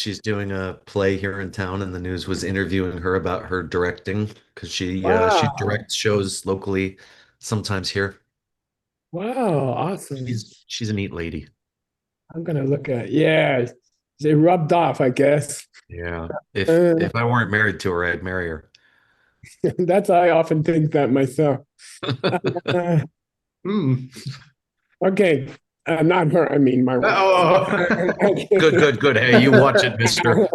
She's doing a play here in town, and the news was interviewing her about her directing because she Wow. directs shows locally, sometimes here. Wow. Awesome. She's a neat lady. I'm gonna look at, yeah, it rubbed off, I guess. Yeah. If Uh, if I weren't married to her, I'd marry her. I often think that myself. Uh, hmm. Okay. Not her, I mean my wife. Oh, good, good, good. Hey, you watch it, mister.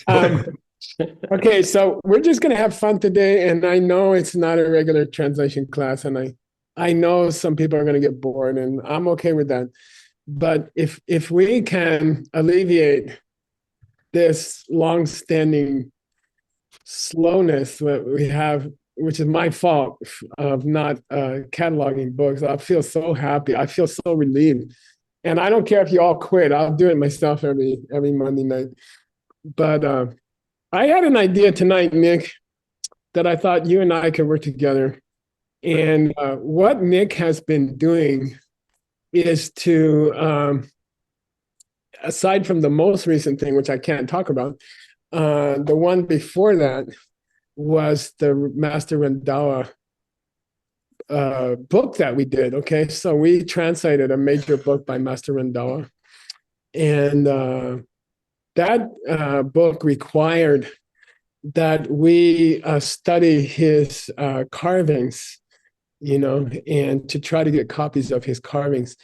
um, okay, so we're just gonna have fun today, and I know it's not a regular translation class, and I know some people are gonna get bored, and I'm okay with that. But if we can alleviate this long-standing slowness that we have, which is my fault of not cataloging books, I feel so happy. I feel so relieved, and I don't care if you all quit. I'll do it myself every Monday night. But I had an idea tonight, Nick, that I thought you and I could work together. And what Nick has been doing is to, aside from the most recent thing, which I can't talk about, the one before that was the Master Rendawa book that we did. Okay, so we translated a major book by Master Rendawa, and that book required that we study his carvings, and to try to get copies of his carvings.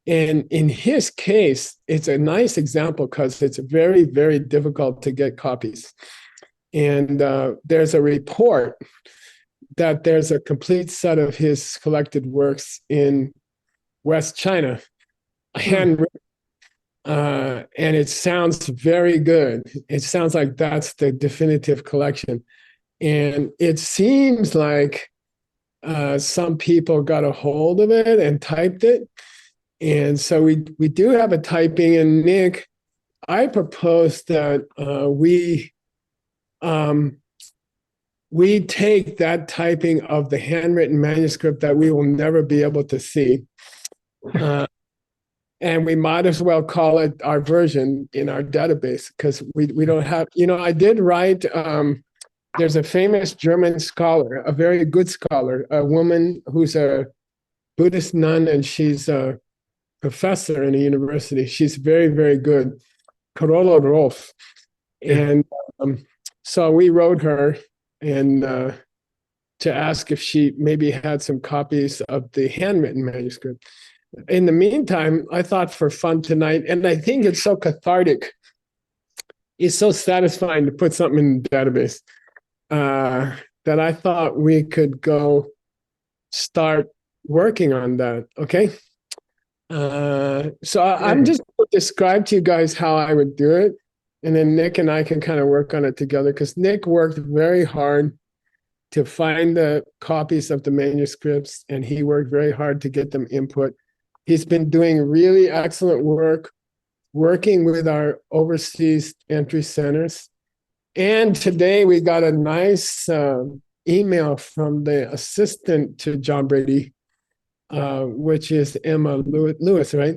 And in his case, it's a nice example because it's very, very difficult to get copies. And there's a report that there's a complete set of his collected works in West China, Hmm. handwritten, and it sounds very good. It sounds like that's the definitive collection. And it seems like some people got a hold of it and typed it. And so we do have a typing. And Nick, I propose that um, we take that typing of the handwritten manuscript that we will never be able to see, uh, and we might as well call it our version in our database because we don't have. I did write. There's a famous German scholar, a very good scholar, a woman who's a Buddhist nun, and she's a professor in a university. She's very, very good, Carola Rolf. Yeah. And um, so we wrote her and to ask if she maybe had some copies of the handwritten manuscript. In the meantime, I thought for fun tonight, and I think it's so cathartic, it's so satisfying to put something in the database, uh, that I thought we could go start working on that. Okay. So I'm Okay. just going to describe to you guys how I would do it. And then Nick and I can kind of work on it together because Nick worked very hard to find the copies of the manuscripts and he worked very hard to get them input. He's been doing really excellent work working with our overseas entry centers. And today we got a nice email from the assistant to John Brady, which is Emma Lewis, right?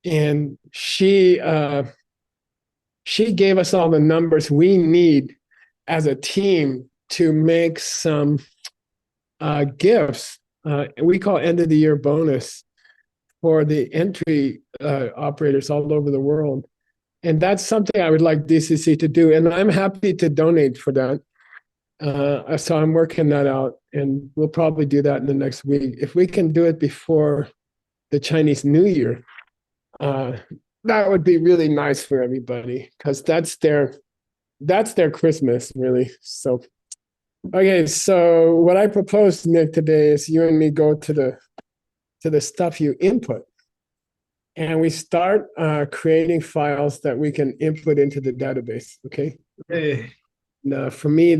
And she gave us all the numbers we need as a team to make some gifts. We call end of the year bonus for the entry operators all over the world. And that's something I would like DCC to do. And I'm happy to donate for that. So I'm working that out, and we'll probably do that in the next week. If we can do it before the Chinese New Year, uh, that would be really nice for everybody because that's their Christmas, really. So okay, so what I propose, Nick, today is you and me go to the stuff you input, and we start creating files that we can input into the database. Okay. Hey. Now, for me,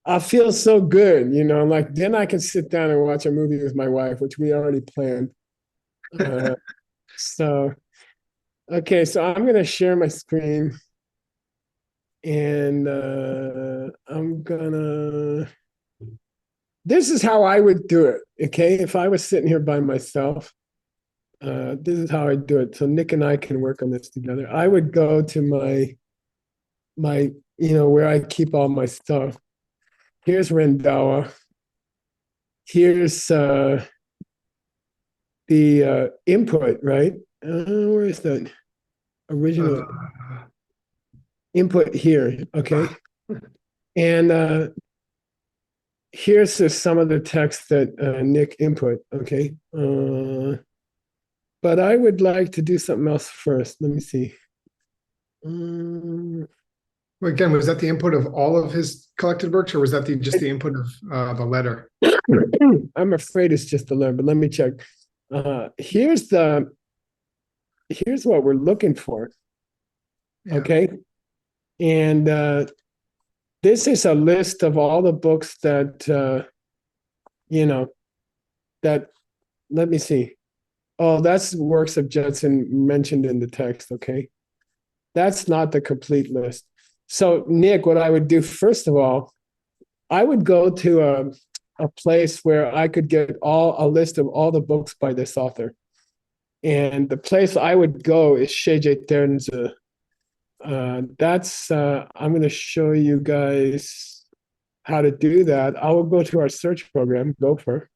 I feel so good, like then I can sit down and watch a movie with my wife, which we already planned. Uh, so, okay, so I'm going to share my screen and this is how I would do it. Okay. If I was sitting here by myself, this is how I do it. So Nick and I can work on this together. I would go to my where I keep all my stuff. Here's Rendawa. Here's the input, right? Where is that original input here? Okay, and here's some of the text that Nick input. Okay, but I would like to do something else first. Let me see. Again, was that the input of all of his collected works, or was that just the input of the letter? I'm afraid it's just the letter, but let me check. Here's what we're looking for. Yeah. Okay, and this is a list of all the books that that. Let me see. Oh, that's works of Judson mentioned in the text. Okay, that's not the complete list. So, Nick, what I would do first of all, I would go to a place where I could get a list of all the books by this author. And the place I would go is Geshe Terns. I'm going to show you guys how to do that. I will go to our search program, Gopher.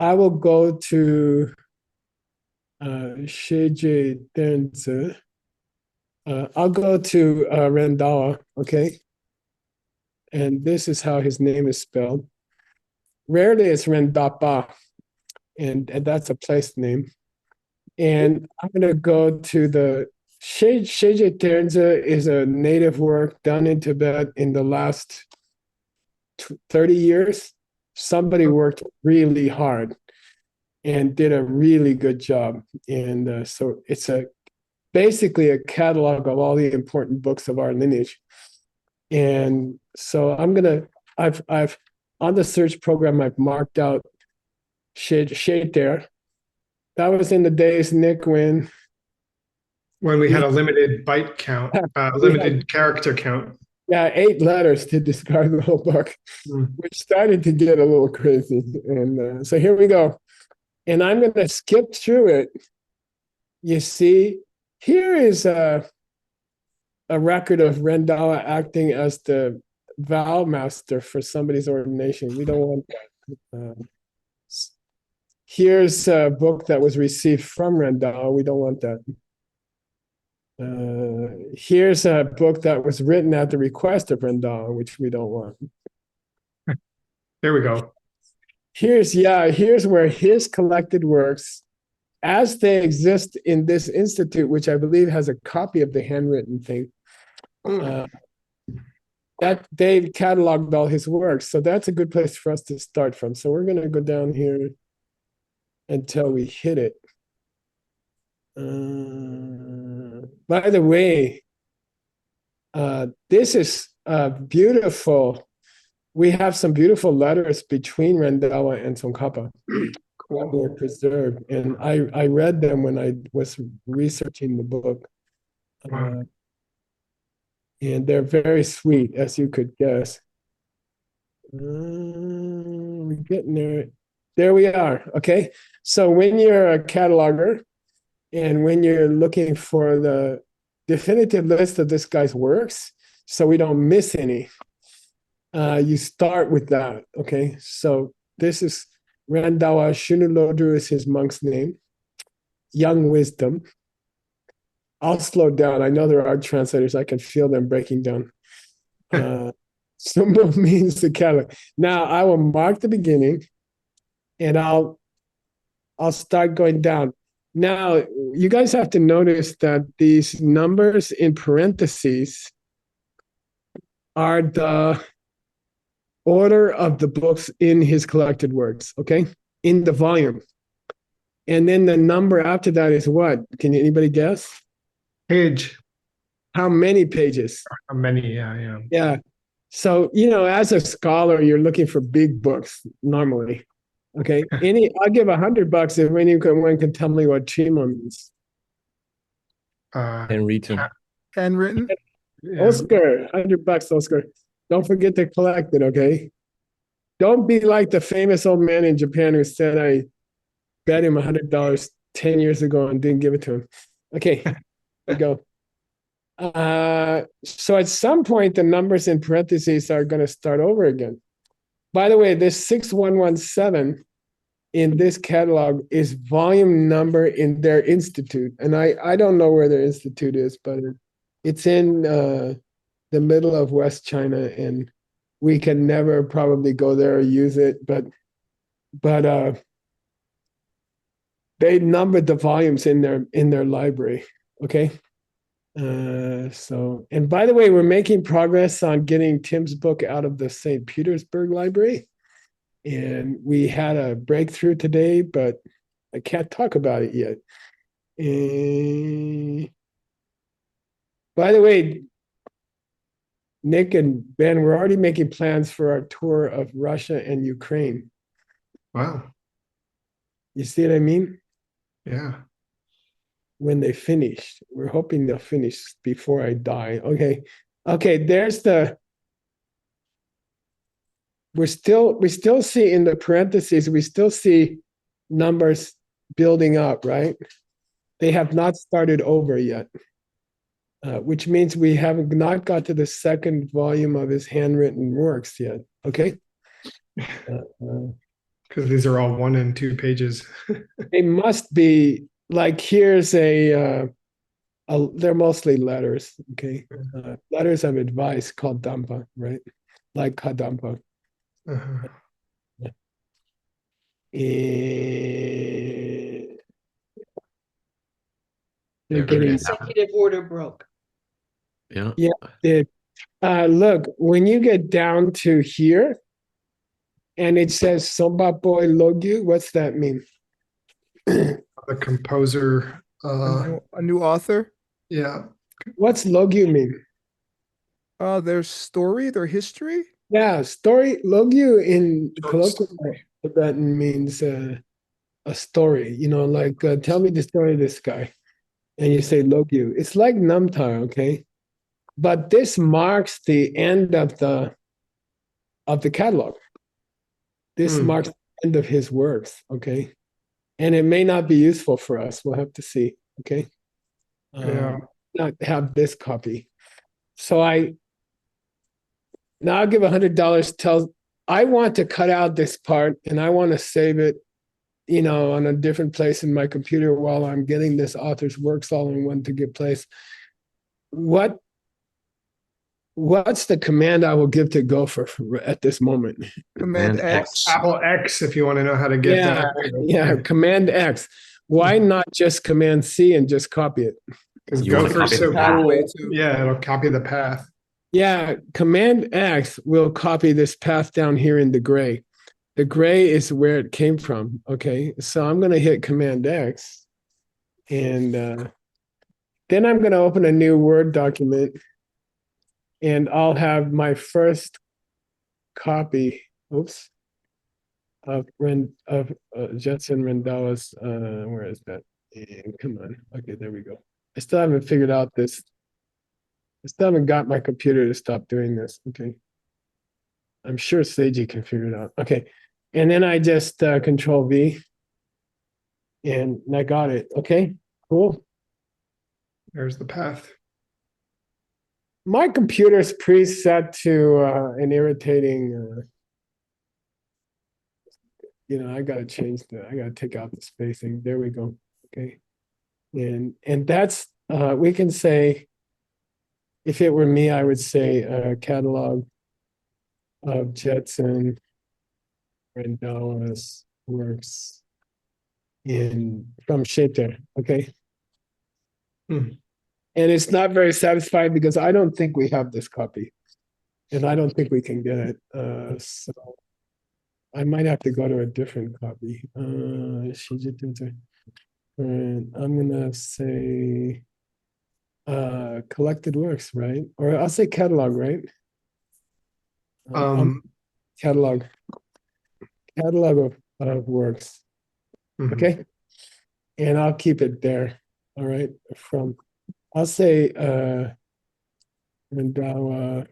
I will go to Geshe Terns. I'll go to Rendawa, okay? And this is how his name is spelled. Rarely it's Rendapa, and that's a place name. And I'm going to go to the Geshe Terza is a native work done in Tibet in the last 30 years. Somebody worked really hard and did a really good job. And so it's basically a catalog of all the important books of our lineage. And so I've on the search program, I've marked out Shade there. That was in the days, Nick, when we had a limited byte count, limited character count. Yeah, 8 letters to describe the whole book, which started to get a little crazy. And so here we go. And I'm going to skip through it. You see, here is a record of Rendawa acting as the vow master for somebody's ordination. We don't want that. Here's a book that was received from Rendawa. We don't want that. Here's a book that was written at the request of Rendawa, which we don't want. There we go. Here's where his collected works, as they exist in this institute, which I believe has a copy of the handwritten thing, that they've cataloged all his works. So that's a good place for us to start from. So we're going to go down here until we hit it. By the way, this is beautiful. We have some beautiful letters between Rendawa and Tsongkhapa that were preserved, and I read them when I was researching the book. And they're very sweet, as you could guess. We're getting there. There we are. Okay. So when you're a cataloger and when you're looking for the definitive list of this guy's works, so we don't miss any, you start with that. Okay. So this is Rendawa. Shunulodru is his monk's name. Young wisdom. I'll slow down. I know there are translators. I can feel them breaking down. Symbol means the catalog. Now I will mark the beginning, and I'll start going down. Now you guys have to notice that these numbers in parentheses are the order of the books in his collected works. Okay, in the volume, and then the number after that is what? Can anybody guess? Page. How many pages? How many? Yeah. Yeah. So, as a scholar, you're looking for big books normally. Okay. I'll give $100 if anyone can tell me what Chimo means. Handwritten. Handwritten. Yeah. Oscar, $100, Oscar. Don't forget to collect it, okay? Don't be like the famous old man in Japan who said I bet him $100 10 years ago and didn't give it to him. Okay, here we go. So at some point, the numbers in parentheses are going to start over again. By the way, this 6117 in this catalog is volume number in their institute. And I don't know where their institute is, but it's in the middle of West China, and we can never probably go there or use it, but they numbered the volumes in their library. Okay. So, and by the way, we're making progress on getting Tim's book out of the St. Petersburg library. And we had a breakthrough today, but I can't talk about it yet. By the way, Nick and Ben, we're already making plans for our tour of Russia and Ukraine. Wow. You see what I mean? Yeah. When they finish, we're hoping they'll finish before I die. Okay. Okay, there's the we still see in the parentheses, we still see numbers building up, right? They have not started over yet, which means we haven't not got to the second volume of his handwritten works yet. Okay. Because these are all 1 and 2 pages. They must be like, here's they're mostly letters. Okay. Letters of advice called dampa, right? Like kadampa. Uh-huh. They're There getting it is. Executive order broke. Yeah. it. Look, when you get down to here and it says Somba Boy Logyu, what's that mean? The composer. A new author. Yeah. What's Logyu mean? Their story, their history. Yeah, story. Logyu in Short colloquial story. Tibetan means a story. You know, like tell me the story of this guy, and you say Logyu. It's like Namtar, okay? But this marks the end of the catalog. This marks the end of his works, okay? And it may not be useful for us. We'll have to see, okay? Yeah. Not have this copy. So now I'll give $100. I want to cut out this part and I want to save it, you know, on a different place in my computer while I'm getting this author's works all in one to get place. What's the command I will give to Gopher at this moment? Command X. Apple X if you want to know how to get that. Yeah, Command X. Why not just Command C and just copy it? Because You wanna Gopher's copy so the path. cool. Yeah, it'll copy the path. Yeah, Command X will copy this path down here in the gray. The gray is where it came from. Okay, so I'm going to hit Command X, and then I'm going to open a new Word document, and I'll have my first copy. Oops. Of Jetson Rendell's. Where is that? Come on. Okay, there we go. I still haven't figured out this. I still haven't got my computer to stop doing this. Okay. I'm sure Seiji can figure it out. Okay. And then I just Control V. And I got it. Okay. Cool. There's the path. My computer's preset to an irritating. I got to change I got to take out the spacing. There we go. Okay. And that's, we can say, if it were me, I would say catalog of Jetson Rendell's works from Shater. Okay. And it's not very satisfying because I don't think we have this copy. And I don't think we can get it. So I might have to go to a different copy. And I'm gonna say collected works, right? Or I'll say catalog, right? Catalog of works. Okay. And I'll keep it there. All right. I'll say Rendawa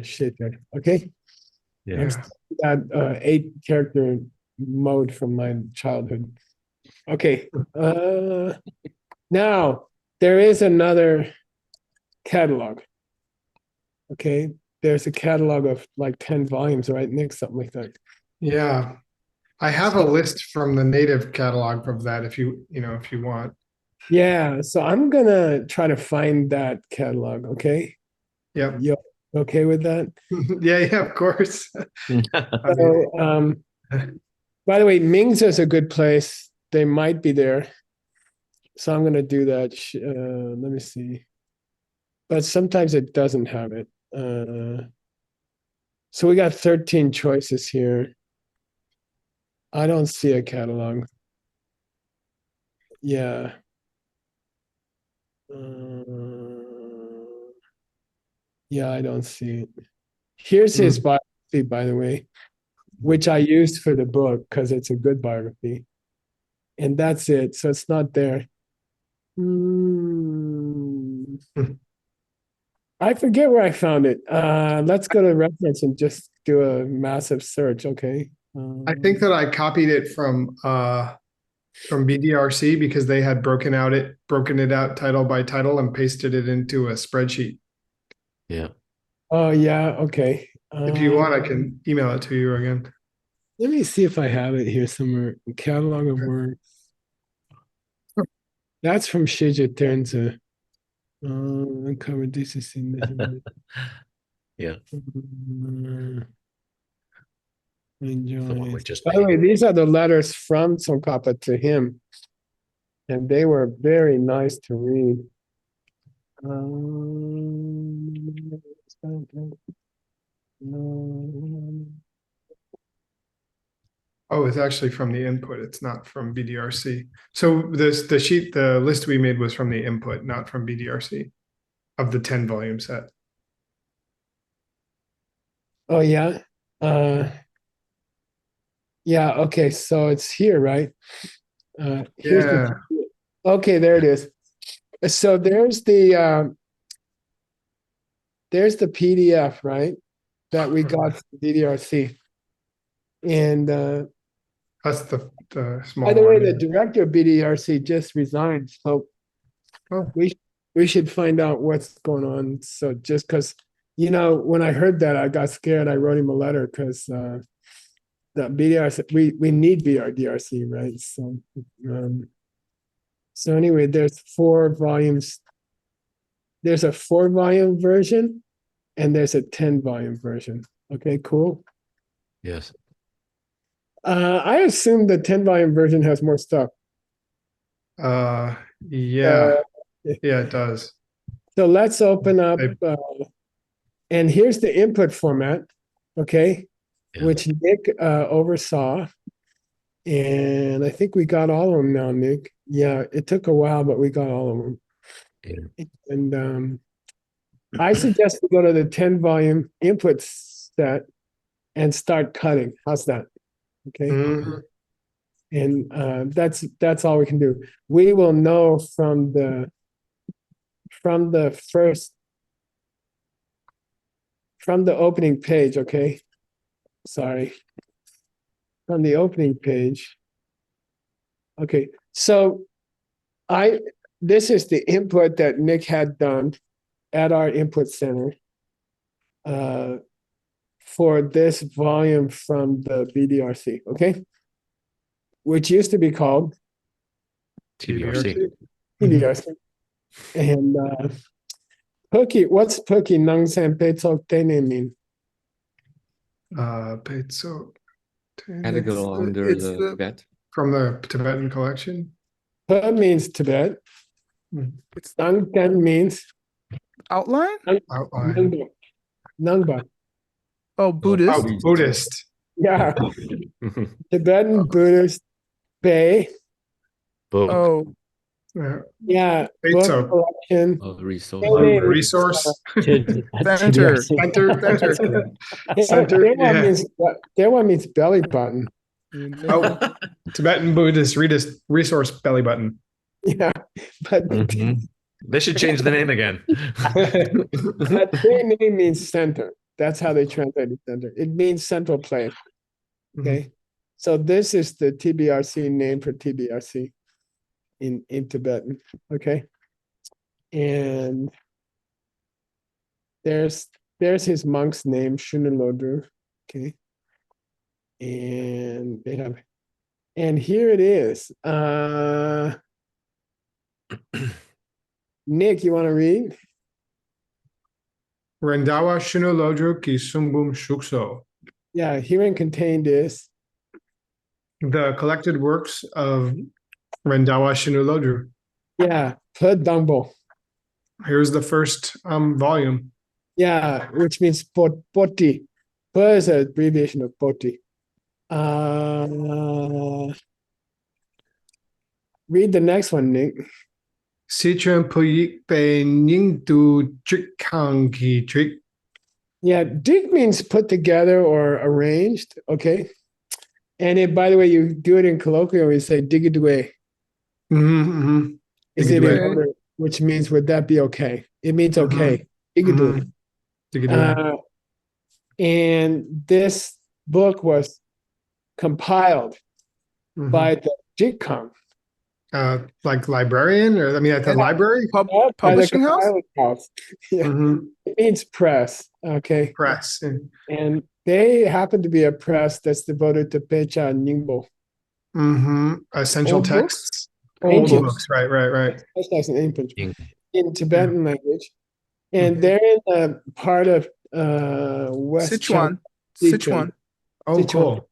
Shaker. Okay. Yeah. That 8-character mode from my childhood. Okay. Now there is another catalog. Okay. There's a catalog of like 10 volumes, right, Nick? Something like that. Yeah. I have a list from the native catalog of that if you want. Yeah. So I'm gonna try to find that catalog. Okay. Yep. You okay with that? Yeah, of course. I mean, So, by the way, Ming's is a good place. They might be there. So I'm gonna do that. Let me see. But sometimes it doesn't have it. So we got 13 choices here. I don't see a catalog. Yeah. Yeah, I don't see it. Here's his biography, by the way, which I used for the book because it's a good biography. And that's it. So it's not there. I forget where I found it. Let's go to reference and just do a massive search. Okay. I think that I copied it from BDRC because they had broken it out title by title and pasted it into a spreadsheet. Yeah. Oh yeah. Okay. If you want, I can email it to you again. Let me see if I have it here somewhere. Catalog of works. That's from Shija Ternza. Uncovered DCC. Yeah. The one we just By the way, made. these are the letters from Tsongkhapa to him, and they were very nice to read. Oh, it's actually from the input. It's not from BDRC. So the list we made was from the input, not from BDRC of the 10 volume set. Oh yeah. Yeah, okay, so it's here, right? Here's Yeah. okay, there it is. So there's the PDF, right? That we got from DDRC. And That's the small by the way, one. the director of BDRC just resigned, so Oh. we should find out what's going on. So just because, when I heard that, I got scared. I wrote him a letter because the BDRC, we need BRDRC, right? So anyway, there's 4 volumes. There's a 4-volume version, and there's a 10-volume version. Okay, cool. Yes. I assume the 10-volume version has more stuff. Yeah. Yeah, it does. So let's open up, and here's the input format, okay, Yeah. which Nick oversaw. And I think we got all of them now, Nick. Yeah, it took a while, but we got all of them. Yeah. And I suggest we go to the 10-volume input set and start cutting. How's that? Okay. Mhm. And that's all we can do. We will know from the opening page, okay? Sorry. From the opening page. Okay, so this is the input that Nick had done at our input center for this volume from the BDRC, okay? Which used to be called TBRC. BDRC. And Pookie, what's Pookie Nang San Pe Tsok Tene mean? Peitso. Had to go under it's the the- vet. From the Tibetan collection. Pe means Tibet. It's Nang Ten means outline? Outline. Nangba. Oh, Buddhist. Oh, Buddhist. Yeah, Tibetan Buddhist Bay. Book. Oh, Yeah, Wait, book so- collection. Resource. Resource. Center. Center. Hey, Center, yeah. that one means belly button. Oh, Tibetan Buddhist resource belly button. Yeah, but Mhm. They should change the name again. but their name means center. That's how they translated center. It means central place. Okay, So this is the TBRC name for TBRC in Tibetan. Okay. And there's his monk's name, Shunalodru. Okay. And they have, and here it is. Nick, you want to read? Rendawa Shunolodru Ki Sumbum Shukso. Yeah, herein contained is. The collected works of Rendawa Shunolodru. Yeah, Phật Dangbo. Here's the first volume. Yeah, which means Poti. Pho is an abbreviation of Poti. Read the next one, Nick. Sitran Puyik Pe Ning Du Chikang Ki Chik. Yeah, dig means put together or arranged. Okay. And it, by the way, you do it in colloquial, we say digidue. Is it in Digidue. order, which means would that be okay? It means okay. Mhm. Digidue. Digidue. And this book was compiled by the Jigkong. Like librarian, or I mean, at the library. By the Publishing house? compiling house. Yeah, Mhm. it means press. Okay. Press. And they happen to be a press that's devoted to Pecha and Ningbo. Essential Old texts. Old Ancient. books. Right. That's an ancient Ing. in Tibetan language. And they're in a part of West Sichuan. China. Sichuan. Oh, Sichuan. cool.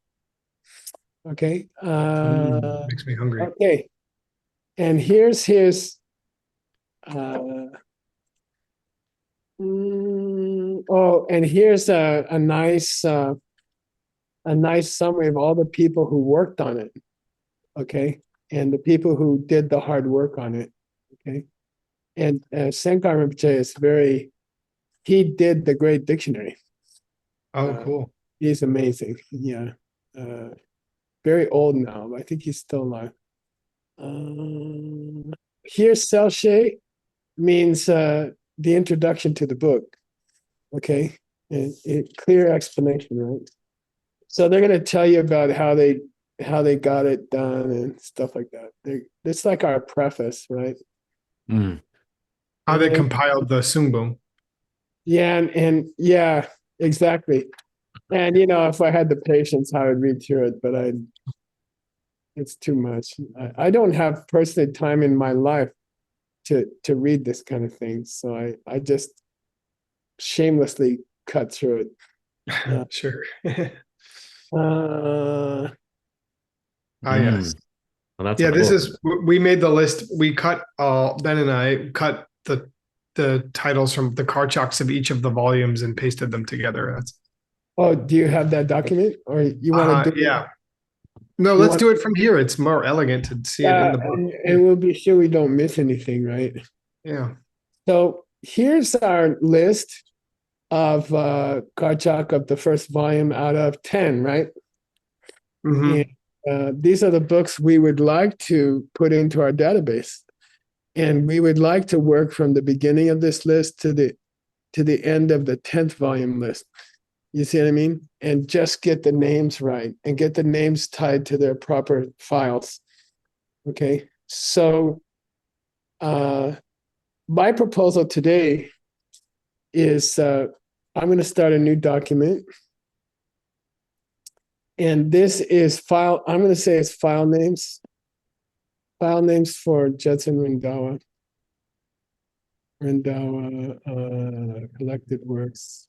Okay. Makes me hungry. Okay. And here's his and here's a nice summary of all the people who worked on it. Okay. And the people who did the hard work on it. Okay. And Sankar Rinpoche he did the Great Dictionary. Oh, cool. He's amazing. Yeah. Very old now, but I think he's still alive. Here, Selshe means the introduction to the book. Okay. And clear explanation, right? So they're going to tell you about how they got it done and stuff like that. It's like our preface, right? How they compiled the Sungbum. Yeah, and yeah, exactly. And if I had the patience, I would read through it, but it's too much. I don't have personally time in my life to read this kind of thing, so I just shamelessly cut through it. Sure. Yes. Well, that's Yeah, this amazing. we made the list. We cut Ben and I cut the titles from the Karchaks of each of the volumes and pasted them together. Oh, do you have that document, or you want to do? Yeah. No, let's do it from here. It's more elegant to see it in the book. And we'll be sure we don't miss anything, right? Yeah. So here's our list of Karchak of the first volume out of 10, right? And these are the books we would like to put into our database. And we would like to work from the beginning of this list to the end of the 10th volume list. You see what I mean? And just get the names right and get the names tied to their proper files. Okay. So my proposal today is I'm going to start a new document. And this is file, I'm going to say it's file names. File names for Judson Rendawa. Collected works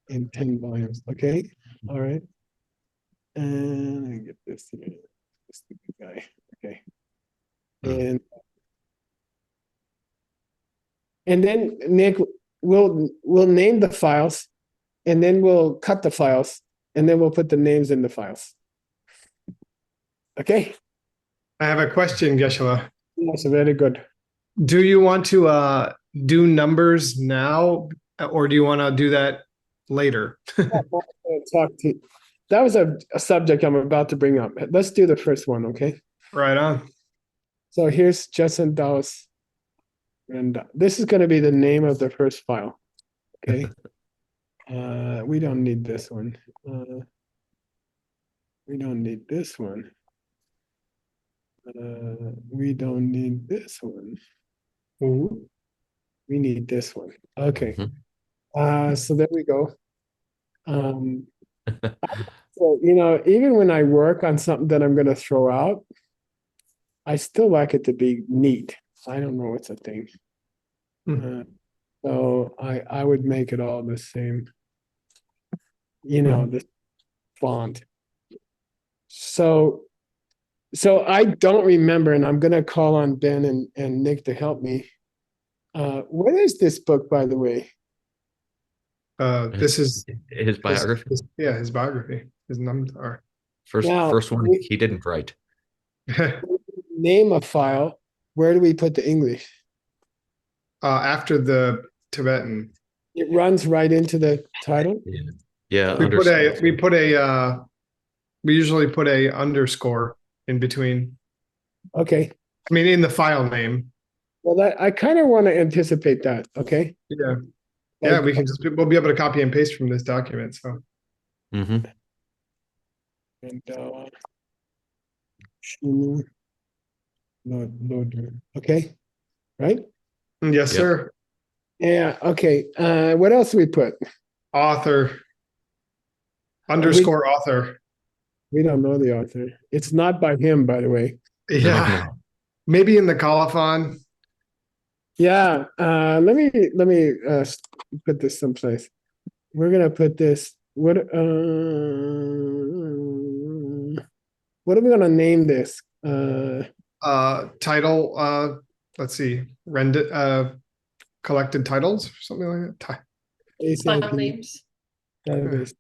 in 10 volumes. Okay. All right. And let me get this here. This stupid guy. Okay. And then Nick, we'll name the files, and then we'll cut the files, and then we'll put the names in the files. Okay. I have a question, Geshe. Yes, very good. Do you want to do numbers now, or do you want to do that later? That was a subject I'm about to bring up. Let's do the first one, okay? Right on. So here's Justin Dallas. And this is going to be the name of the first file. Okay. We don't need this one. We don't need this one. We don't need this one. Ooh. We need this one. Okay. Mhm. So there we go. Um, so, even when I work on something that I'm going to throw out, I still like it to be neat. I don't know what's a thing. Hmm. So I would make it all the same, Mhm. the font. So I don't remember, and I'm gonna call on Ben and Nick to help me. What is this book, by the way? This is His biography. yeah, his biography, his memoir. Now, First one we he didn't write. name a file. Where do we put the English? After the Tibetan, It runs right into the title. Yeah. Yeah, we put underscore. we usually put a underscore in between. Okay. I mean, in the file name. Well, I kind of want to anticipate that. Okay. Yeah, yeah, Like, we'll be able to copy and paste from this document. So Hmm. and Shinu loader. Okay. Right. yes, Yep. sir. Yeah. Okay. What else do we put? Author We underscore author. we don't know the author. It's not by him, by the way. No, Yeah, no. maybe in the colophon. Yeah. Let me put this someplace. We're gonna put this. What are we gonna name this? Title. Let's see. Collected titles or something like that. ASAP names. database.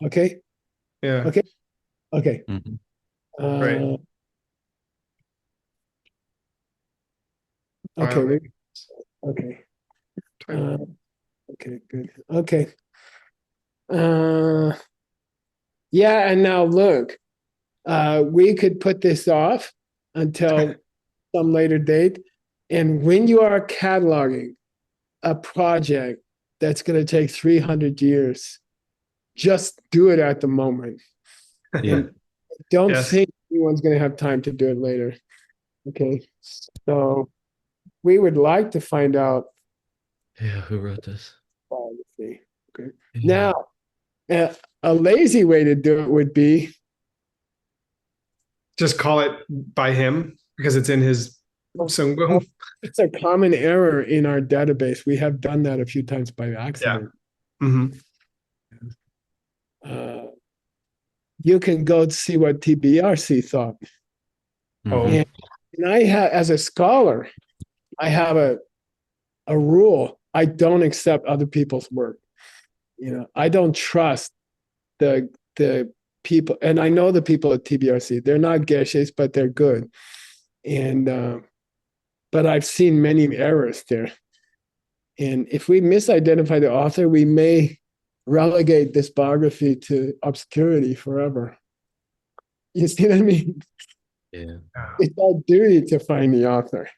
Okay. Yeah. Okay. Okay. Mhm. Right. Uh, File okay. name. Okay. Title. Okay. Good. Okay. Uh, yeah. And now look, we could put this off until some later date. And when you are cataloging a project that's going to take 300 years, just do it at the moment. Yeah. And don't Yes. think anyone's going to have time to do it later. Okay. So we would like to find out. Yeah, who wrote this? Biography. Okay. Yeah. Now, a lazy way to do it would be Just call it by him because it's in his Sungwoo. it's a common error in our database. We have done that a few times by accident. Hmm. Uh, you can go see what TBRC thought. Oh, Mhm. And I have, as a scholar, I have a rule. I don't accept other people's work. I don't trust the people, and I know the people at TBRC. They're not Geshes, but they're good. And but I've seen many errors there. And if we misidentify the author, we may relegate this biography to obscurity forever. You see what I mean? Yeah. It's our duty to find the author.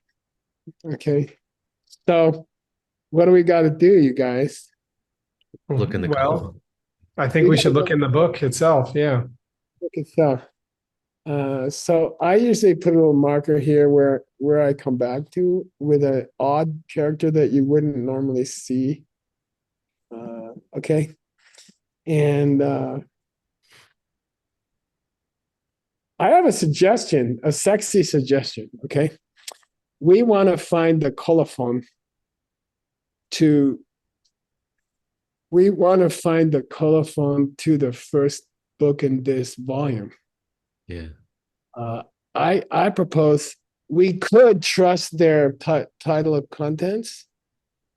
Okay. So what do we got to do, you guys? Look in the well, column. I think We we got to should look in the book itself. Yeah. look at stuff. So I usually put a little marker here where I come back to with an odd character that you wouldn't normally see. Okay. And I have a suggestion, a sexy suggestion. Okay. We want to find the colophon to we want to find the colophon to the first book in this volume. Yeah. I propose we could trust their title of contents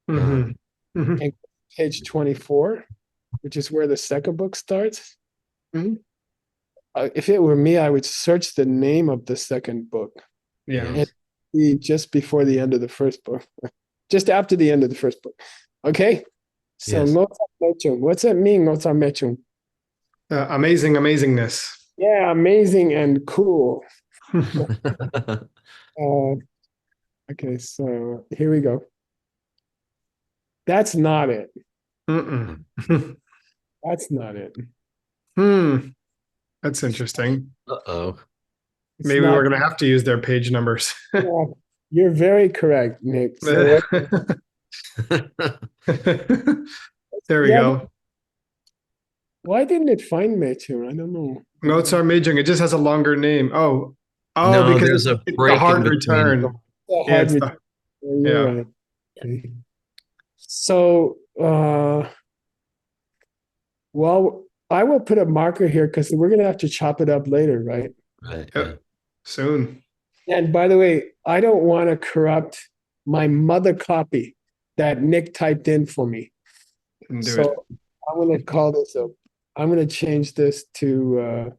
Hmm. Hmm. and page 24, which is where the second book starts. Mhm. If it were me, I would search the name of the second book Yeah. and be just before the end of the first book, just after the end of the first book. Okay. So Yes. what's that mean? Mechum? Amazing amazingness. Yeah, amazing and cool. Uh, okay, so here we go. That's not it. Mm-mm. That's not it. Hmm. That's interesting. Uh-oh. It's Maybe not. we're gonna have to use their page numbers. Yeah, you're very correct, Nick. So what? There we Yeah, go. why didn't it find me too? I don't know. Notes are major. It just has a longer name. Oh, No, because there's a it's the break in hard between. return. Yeah, Hard it's the You're yeah. right. Okay. So, well, I will put a marker here because we're gonna have to chop it up later, right? Right, yeah. Yep. Soon. And by the way, I don't want to corrupt my mother copy that Nick typed in for me. And do it. So I'm gonna call this a. I'm gonna change this to.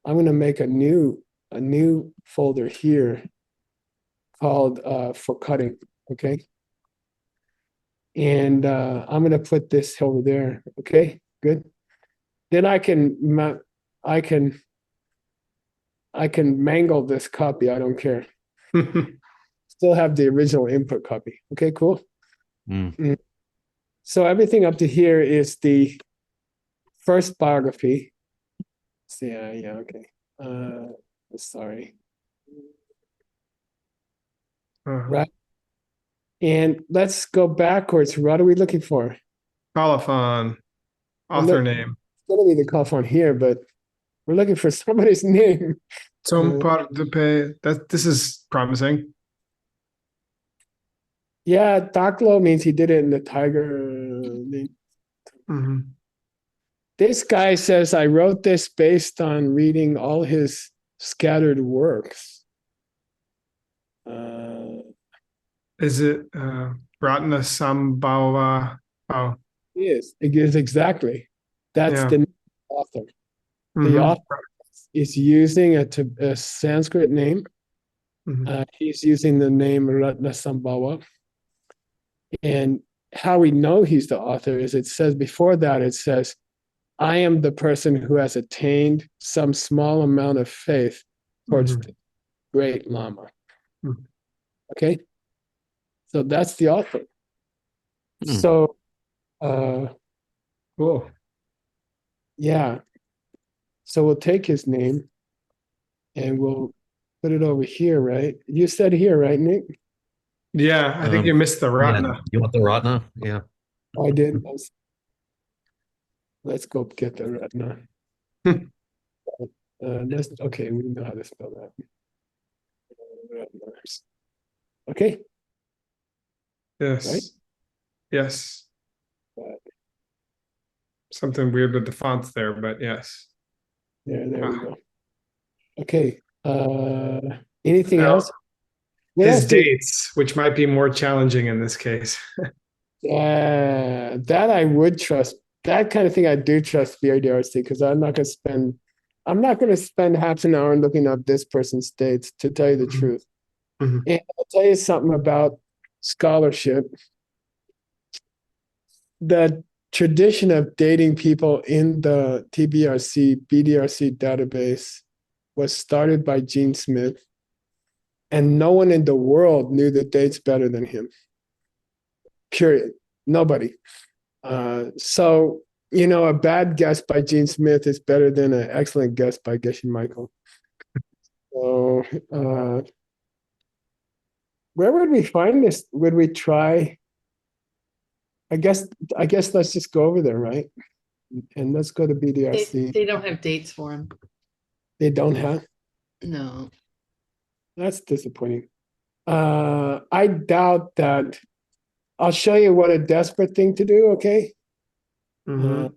I'm gonna make a new folder here called for cutting. Okay. And I'm gonna put this over there. Okay, good. Then I can mangle this copy. I don't care. Still have the original input copy. Okay, cool. Mm. So everything up to here is the first biography. So yeah, okay. Sorry. Right. And let's go backwards. What are we looking for? Colophon. Author name. It's gonna be the colophon here, but we're looking for somebody's name. Some part de pe. This is promising. Yeah, Daklo means he did it in the tiger. Mhm. This guy says, I wrote this based on reading all his scattered works. Is it Ratna Sambhava? Oh, It is exactly. That's yeah. the author. The Mhm. author is using a Sanskrit name. Mhm. He's using the name Ratna Sambhava. And how we know he's the author is it says before that, it says, I am the person who has attained some small amount of faith towards Mhm. the great Lama. Mhm. Okay. So that's the author. Hmm. So, Cool. yeah. So we'll take his name and we'll put it over here, right? You said here, right, Nick? Yeah, I think you missed the Yeah, Ratna. you want the Ratna? Yeah. Oh, I did. Let's go get the retina. Okay, we know how to spell that. Okay, Yes. right? Yes. Right. Something weird with the fonts there, but yes. There we Ah. go. Okay. Anything Now, else? What his else do dates, which might be more challenging in this case. that I would trust. That kind of thing I do trust BRDRC because I'm not gonna spend half an hour looking up this person's dates to tell you the Mhm. truth. Mhm. And I'll tell you something about scholarship. The tradition of dating people in the TBRC, BDRC database was started by Gene Smith, and no one in the world knew the dates better than him. Period. Nobody. So, a bad guess by Gene Smith is better than an excellent guess by Geshe Michael. So, where would we find this? Would we try? I guess let's just go over there, right? And let's go to BDRC. They don't have dates for him. They don't have. No. That's disappointing. I doubt that. I'll show you what a desperate thing to do. Okay. Mhm.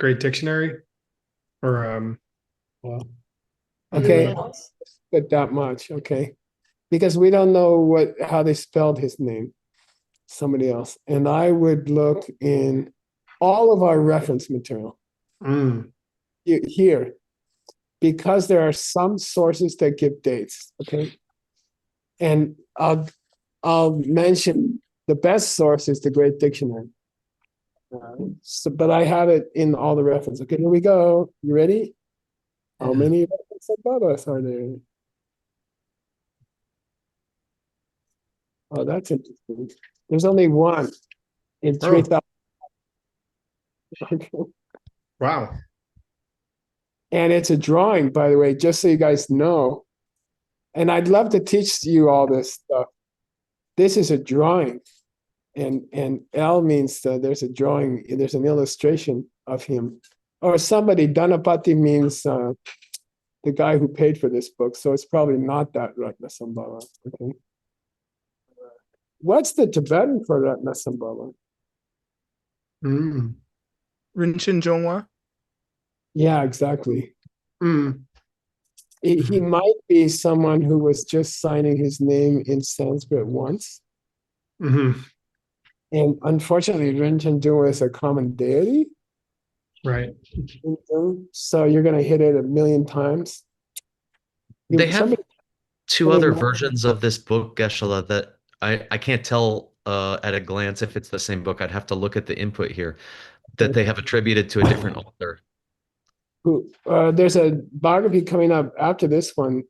Great dictionary, or Well, Anyone okay, else? but that much. Okay, because we don't know how they spelled his name. Somebody else, and I would look in all of our reference material mm, here because there are some sources that give dates. Okay, and I'll mention the best source is the Great Dictionary. But I have it in all the reference. Okay, here we go. You ready? How Yeah. many references above us are there? Oh, that's interesting. There's only one in Oh. 3,000. Wow. And it's a drawing, by the way, just so you guys know. And I'd love to teach you all this stuff. This is a drawing. And L means there's a drawing, there's an illustration of him. Or somebody, Dhanapati means the guy who paid for this book. So it's probably not that Ratnasambhava. Okay. What's the Tibetan for Ratnasambhava? Mm. Rinchen Zhonghua. Yeah, exactly. Mm. He might be someone who was just signing his name in Sanskrit once. Mm-hmm. And unfortunately, Rinchen Zhonghua is a common deity. Right. So you're going to hit it a million times. They have Somebody, two other versions of this book, Geshe, that I can't tell at a glance if it's the same book. I'd have to look at the input here that they have attributed to a different author. there's a biography coming up after this one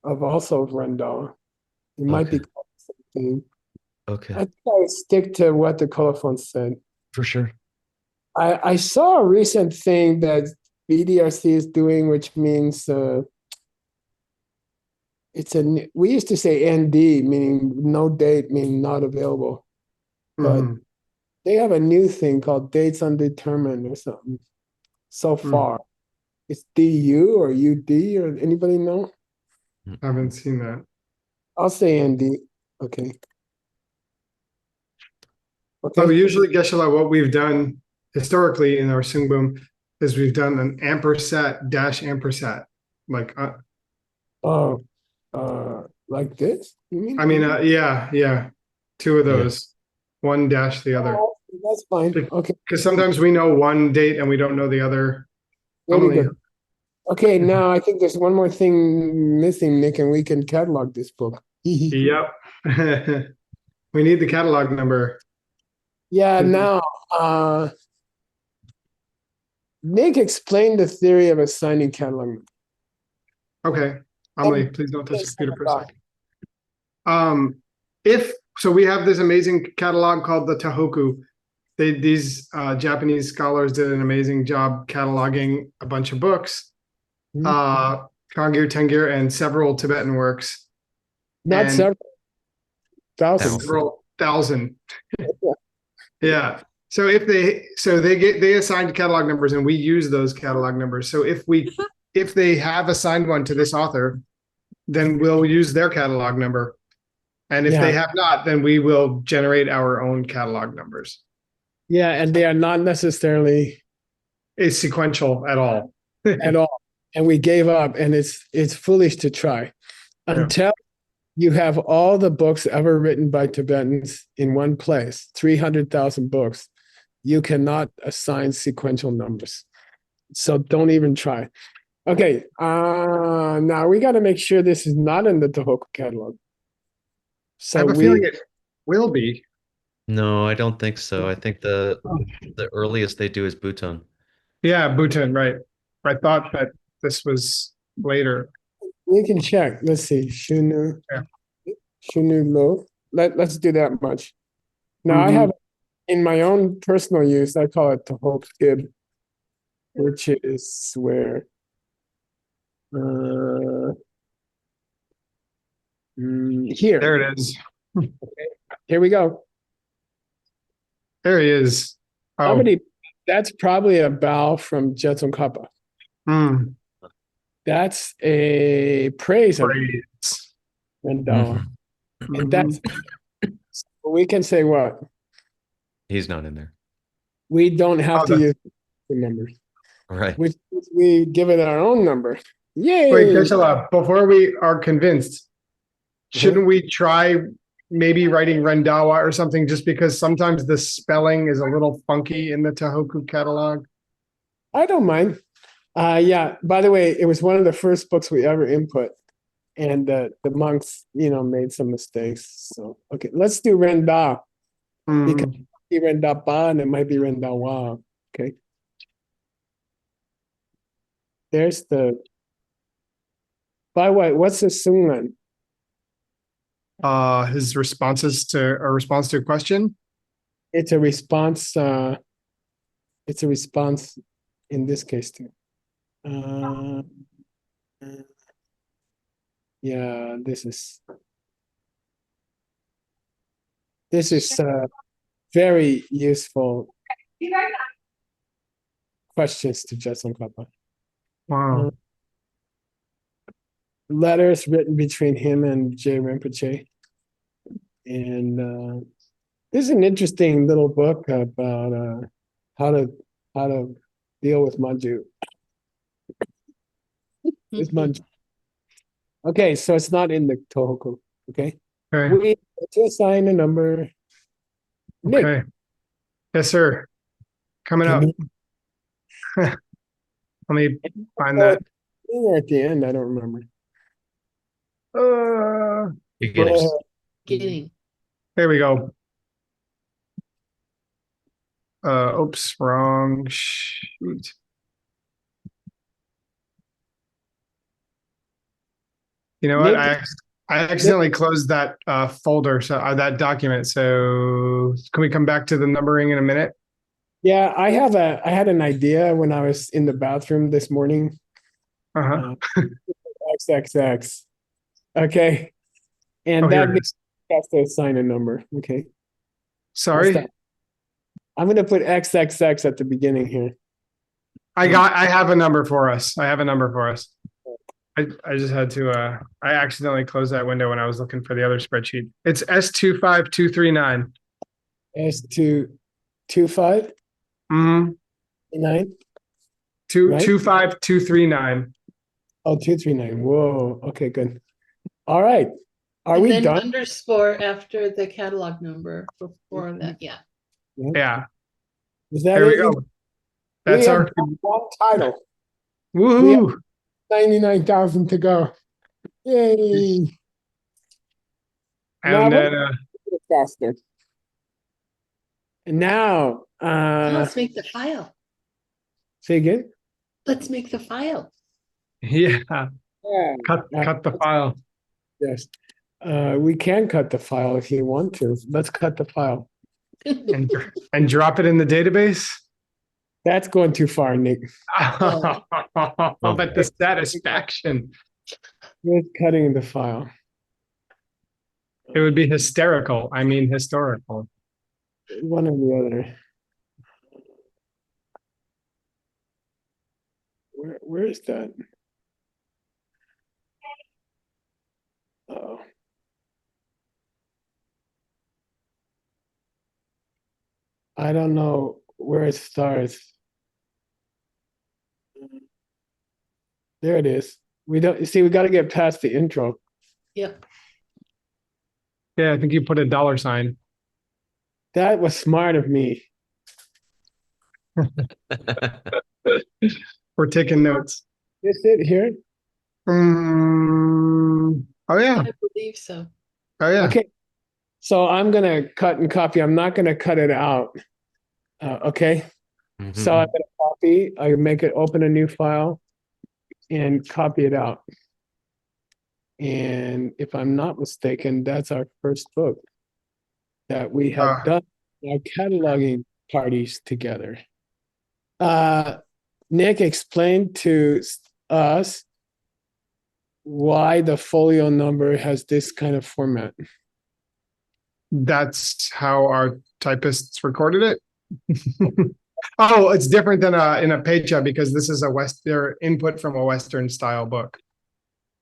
of also of Rendell. It might be Okay. called something. Okay, I think I stick to what the colophon said. for sure. I saw a recent thing that BDRC is doing, which means we used to say ND, meaning no date, meaning not available. But Mm-hmm. they have a new thing called dates undetermined or something. So far, it's DU or UD or anybody know? Haven't seen that. I'll say ND. Okay. Okay. Oh, usually, Geshe-la, what we've done historically in our Sungbum is we've done an ampersat dash ampersat. Like, Oh, like this? You mean? I mean, yeah, two of those, one dash the other. Oh, that's fine. Okay. Because sometimes we know one date and we don't know the other. Very good. Okay, now I think there's one more thing missing, Nick, and we can catalog this book. Yep. We need the catalog number. Yeah, now Nick explained the theory of assigning catalog. Okay. Amelie, please don't touch the computer for a second. So we have this amazing catalog called the Tahoku. These Japanese scholars did an amazing job cataloging a bunch of books, Kangir, Tengir, and several Tibetan works. Not And several. Thousands. several thousand. Yeah. So they assigned catalog numbers and we use those catalog numbers. So if they have assigned one to this author, then we'll use their catalog number. And if they have not, then we will generate our own catalog numbers. Yeah, and they are not necessarily sequential at all. at all. And we gave up, and it's foolish to try until you have all the books ever written by Tibetans in one place, 300,000 books. You cannot assign sequential numbers. So don't even try. Okay, now we got to make sure this is not in the Tohoku catalog. So I have a feeling it will be. No, I don't think so. I think the earliest they do is Bhutan. Yeah, Bhutan, right. I thought that this was later. we can check. Let's see. Shunu Lo. Let's do that much. Now I have in my own personal use, I call it Tohoku Gib, which is where here. There it is. Okay. Here we go. There he is. Oh. Somebody, that's probably a bow from Jetson Kappa. That's a praise. And that's we can say what? He's not in there. We don't have to use the numbers. Right. We give it our own number. Yay! Wait, Geshe-la, before we are convinced, shouldn't we try maybe writing Rendawa or something, just because sometimes the spelling is a little funky in the Tohoku catalog? I don't mind. Yeah, by the way, it was one of the first books we ever input. And the monks, made some mistakes. So, okay, let's do Renda. Because it might be Rendapa and it might be Rendawa. Okay. There's by what? What's the Sunglan? His response to a question. It's a response. It's a response in this case too. Uh, yeah, this is very useful questions to Jetson Kappa. Wow. Letters written between him and Jay Rinpoche. And this is an interesting little book about how to how to deal with Manju. It's Manju. Okay, so it's not in the Tohoku. Okay. Okay. We to assign a number. Nick, Okay. Yes, sir. Coming can up. you Let me find that. or at the end? I don't remember. Beginners. Getting. There we go. Oops, wrong. Shoot. You know what? Nick, I accidentally closed that folder, so that document. So can we come back to the numbering in a minute? yeah, I had an idea when I was in the bathroom this morning. Uh-huh. XXX. Okay. And Oh, here that it means is. you have to assign a number. Okay. Sorry. What's that? I'm going to put XXX at the beginning here. I have a number for us. I have a number for us. I just had to I accidentally closed that window when I was looking for the other spreadsheet. It's S25239. S225 Mm-hmm. 9. Two Right? 25239. Oh, 239. Whoa. Okay, good. All right. Are And we then done? underscore after the catalog number before that. Yeah. Yeah. Is that There we it? go. We That's have our one title. woohoo. 99,000 to go. Yay. Now And then we're faster. And now, Now let's make the file. say again. Let's make the file. yeah, Yeah. cut the file. Yes. We can cut the file if you want to. Let's cut the file. And drop it in the database. That's going too far, Nick. But the satisfaction. We're cutting the file. It would be hysterical. I mean historical. One or the other. Where is that? Oh. I don't know where it starts. There it is. We don't see. We got to get past the intro. Yep. Yeah, I think you put a dollar sign. That was smart of me. We're taking notes. Is it here? Oh yeah. I believe so. Oh yeah. Okay. So I'm gonna cut and copy. I'm not gonna cut it out. Okay. So I'm gonna copy. I make it open a new file and copy it out. And if I'm not mistaken, that's our first book that we have done our cataloging parties together. Nick explained to us why the folio number has this kind of format. That's how our typists recorded it. Oh, it's different than in a Pecha because this is their input from a Western style book.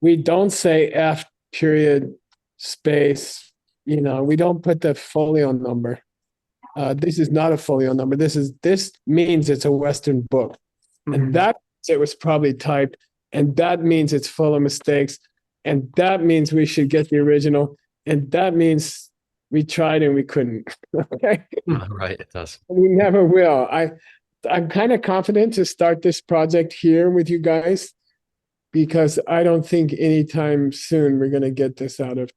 We don't say F period space, we don't put the folio number. This is not a folio number. This means it's a Western book. And that it was probably typed, and that means it's full of mistakes, and that means we should get the original, and that means we tried and we couldn't. Okay. Right, it does. We never will. I'm kind of confident to start this project here with you guys because I don't think anytime soon we're going to get this out of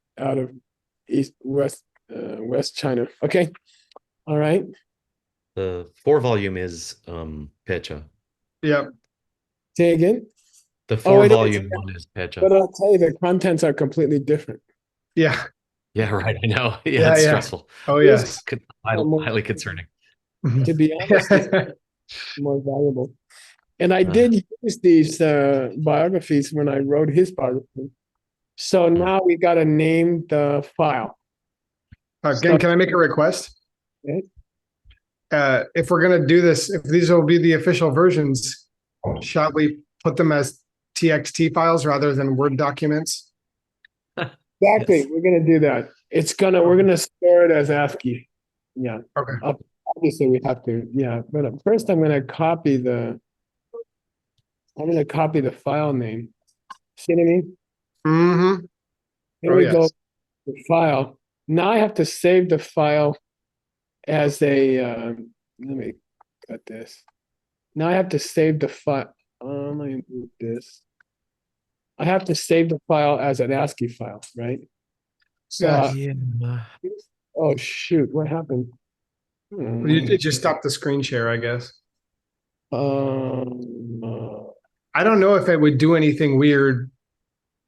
West China. Okay. All right. The 4-volume is Pecha. Yep. Say again. The 4-volume one is But Pecha. I'll tell you, the contents are completely different. Yeah. Yeah, right. I know. Yeah, Yeah, it's yeah. stressful. Oh yes. Highly concerning. To be honest, it's more valuable. And I did use these biographies when I wrote his biography. So now we got to name the file. Again, can I make a request? Okay. If we're gonna do this, if these will be the official versions, shall we put them as TXT files rather than Word documents? Exactly. Yes. We're gonna do that. We're gonna store it as ASCII. Yeah. Okay. Obviously we have to, yeah. But first I'm gonna copy the file name. See what I mean? Mm-hmm. Here Oh, we yes. go. The file. Now I have to save the file as a, let me cut this. Now I have to save the file. Let me move this. I have to save the file as an ASCII file, right? So, Yes. Yeah. oh shoot, what happened? You just stop the screen share, I guess. Um, I don't know if it would do anything weird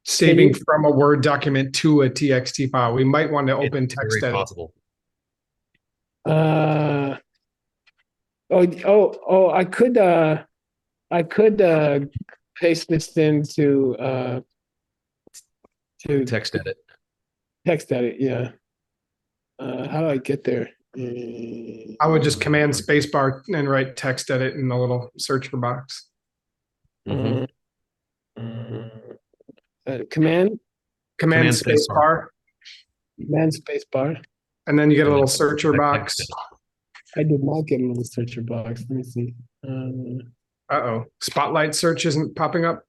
saving you- from a Word document to a TXT file. We might want to open It's text very edit. possible. uh, I could paste this into to Text edit. text edit. Yeah. How do I get there? I would just command spacebar and write text edit in the little search box. Mhm. Command Command Command spacebar. space bar. and then you get a And little then searcher text box. edit. I did not get a little searcher box. Let me see. Uh-oh. Spotlight search isn't popping up.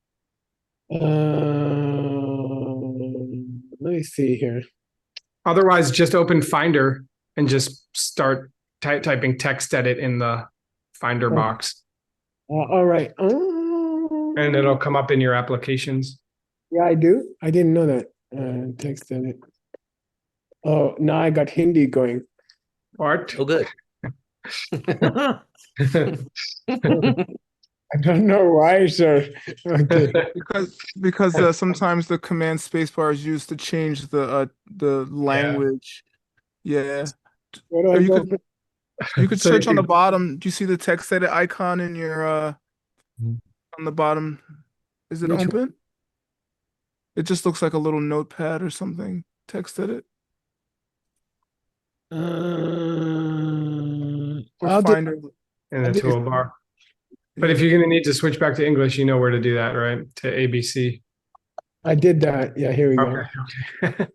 Let me see here. Otherwise, just open Finder and just start typing text edit in the Finder Oh. box. All right. And it'll come up in your applications. Yeah, I do. I didn't know that. Text edit. Oh, now I got Hindi going. Art. Oh, good. I don't know why, sir. Okay. Because sometimes the command spacebar is used to change the language. Yeah. Where do Or I you go? could you could So search on the can- bottom. Do you see the text edit icon in your on the bottom? Is it Which one? open? It just looks like a little notepad or something. Text edit Uh, or I'll do. Finder. in the I did- toolbar. But if Yeah. you're going to need to switch back to English, you know where to do that, right? To ABC. I did that. Yeah, here we go. Okay.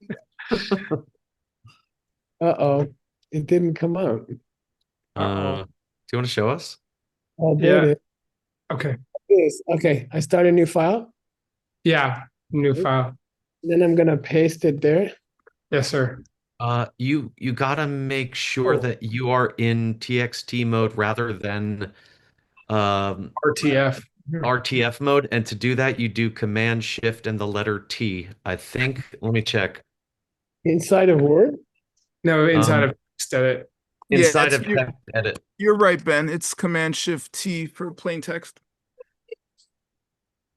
Uh-oh. It didn't come out. Do you want to show us? Oh, there Yeah. it Okay. is. Okay, I start a new file. Yeah. New file. Then I'm gonna paste it there. Yes, sir. You gotta make sure Oh. that you are in TXT mode rather than RTF. RTF mode. And to do that, you do Command Shift and the letter T. I think. Let me check. Inside of Word? No, inside Um, of text edit. Yeah, Inside it's- of text edit. You're right, Ben. It's Command Shift T for plain text.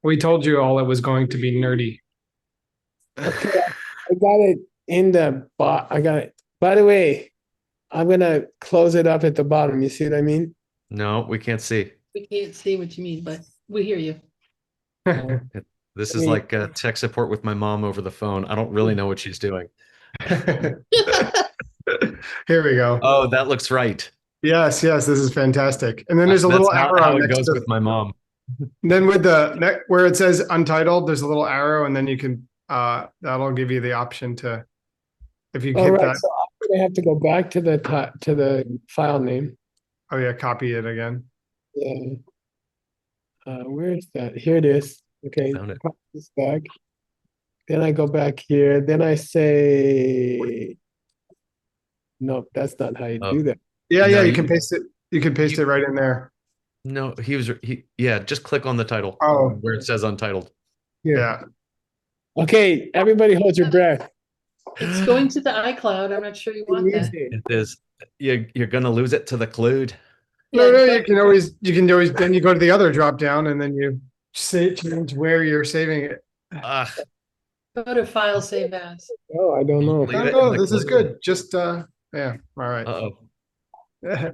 We told you all it was going to be nerdy. Okay, I got it in the bot. I got it. By the way, I'm gonna close it up at the bottom. You see what I mean? No, we can't see. We can't see what you mean, but we hear you. This I is mean- like tech support with my mom over the phone. I don't really know what she's doing. Here we go. Oh, that looks right. Yes, this is fantastic. And then there's a That's little not arrow how it next goes to with my mom. Then with the where it says untitled, there's a little arrow, and then you can that'll give you the option to if you All hit right, that. so I'm gonna have to go back to the file name. Oh yeah, copy it again. Yeah. Where is that? Here it is. Okay, Found it. copy this back. Then I go back here. Then I say, nope, that's not how you Oh. do that. Yeah, No, you can paste it. You can paste it right in there. No, yeah, just click on the title Oh. where it says untitled. Here. Yeah. Okay, everybody hold your breath. It's going to the iCloud. I'm not sure you want that. It is. You're gonna lose it to the cloud. No, Yeah, you can always then you go to the other drop down and then you change where you're saving it. Ugh, go to File Save As. Oh, I don't know. Leave it No, in the this is cloud. good. Just yeah. All right. Uh-oh. Where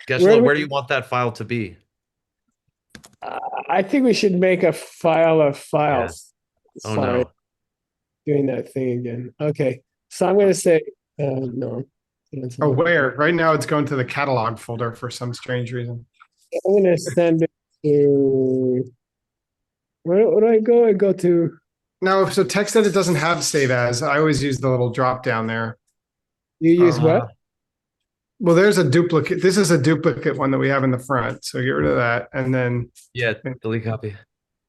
Geshe, do where we- do you want that file to be? I think we should make a file of files. Oh Sorry, no. doing that thing again. Okay, so I'm going to say no. Oh, where? Right now it's going to the catalog folder for some strange reason. I'm going to send it to. Where do I go? I go to. No, so text edit doesn't have save as. I always use the little drop down there. You use what? Well, there's a duplicate. This is a duplicate one that we have in the front. So get rid of that. And then Yeah, delete copy.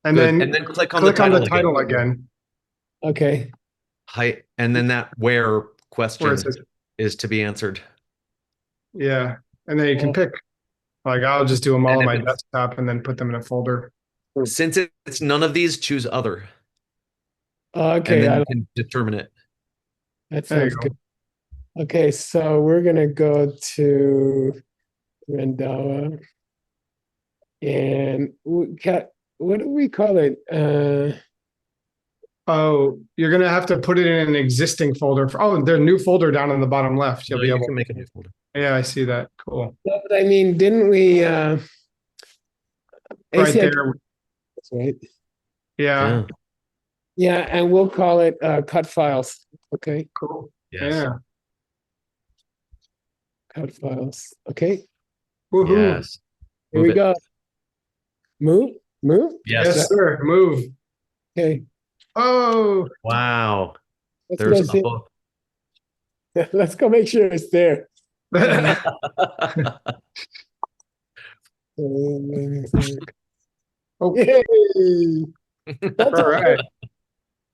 and Good. then And then click on click the on the title title again. again. Okay. Hi, and then that where Where question is it? is to be answered. Yeah. And then you can pick. Like I'll just do them all And on if my it's- desktop and then put them in a folder. Since it's none of these, choose other. And Okay, then you can determine it. that There you sounds go. good. Okay, so we're gonna go to Rendawa, and what do we call it? Oh, you're gonna have to put it in an existing folder. There's a new folder down on the bottom left. You'll No, be you able. can make a new folder. Yeah, I see that. Cool. No, but I mean, didn't we? Right ACIP, there. right? Yeah. Yeah. Yeah, and we'll call it cut files. Okay, Cool. Yes. Yeah. cut files. Okay, Woohoo. Yes. here Move we it. go. Move. Yes. Yes, sir. Move. Okay, Oh. Wow. let's There's go see. both. Let's go make sure it's there. Oh, Yay! all right.